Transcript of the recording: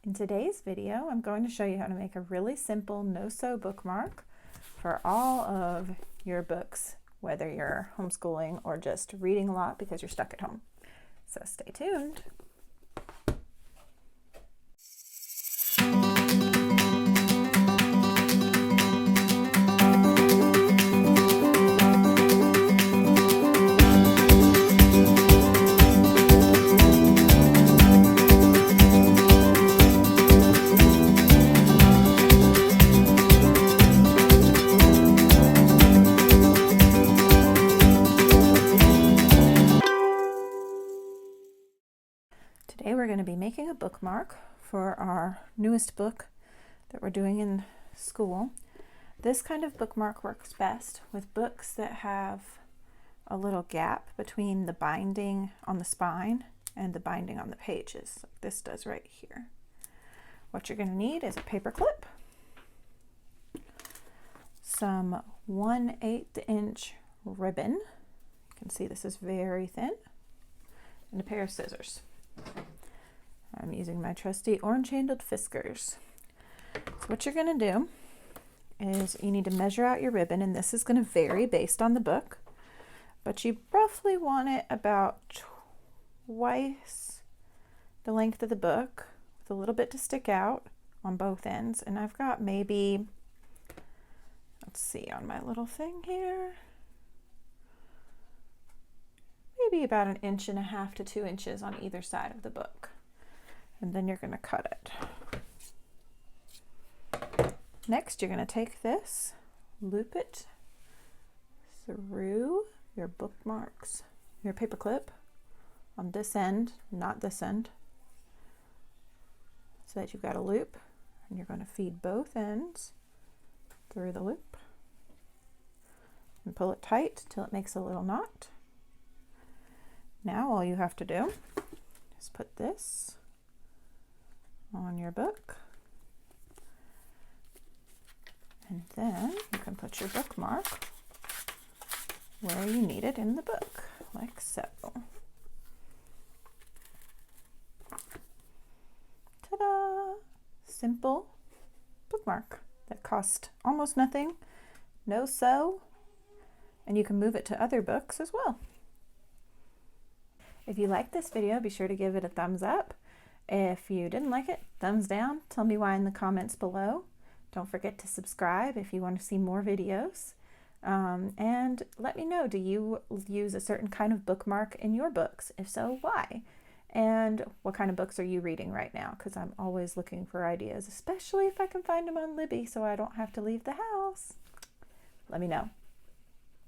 In today's video, I'm going to show you how to make a really simple no-sew bookmark for all of your books, whether you're homeschooling or just reading a lot because you're stuck at home. So stay tuned. Today we're going to be making a bookmark for our newest book that we're doing in school. This kind of bookmark works best with books that have a little gap between the binding on the spine and the binding on the pages, like this does right here. What you're going to need is a paper clip, some 1/8 inch ribbon, you can see this is very thin, and a pair of scissors. I'm using my trusty orange-handled Fiskars. So what you're going to do is you need to measure out your ribbon, and this is going to vary based on the book, but you roughly want it about twice the length of the book with a little bit to stick out on both ends. And I've got maybe, let's see on my little thing here, maybe about 1.5 to 2 inches on either side of the book. And then you're going to cut it. Next, you're going to take this, loop it through your bookmarks, your paper clip on this end, not this end, so that you've got a loop, and you're going to feed both ends through the loop and pull it tight till it makes a little knot. Now all you have to do is put this on your book, and then you can put your bookmark where you need it in the book, like so. Ta-da! Simple bookmark that cost almost nothing, no sew, and you can move it to other books as well. If you liked this video, be sure to give it a thumbs up. If you didn't like it, thumbs down. Tell me why in the comments below. Don't forget to subscribe if you want to see more videos. And let me know, do you use a certain kind of bookmark in your books? If so, why? And what kind of books are you reading right now? Because I'm always looking for ideas, especially if I can find them on Libby so I don't have to leave the house. Let me know.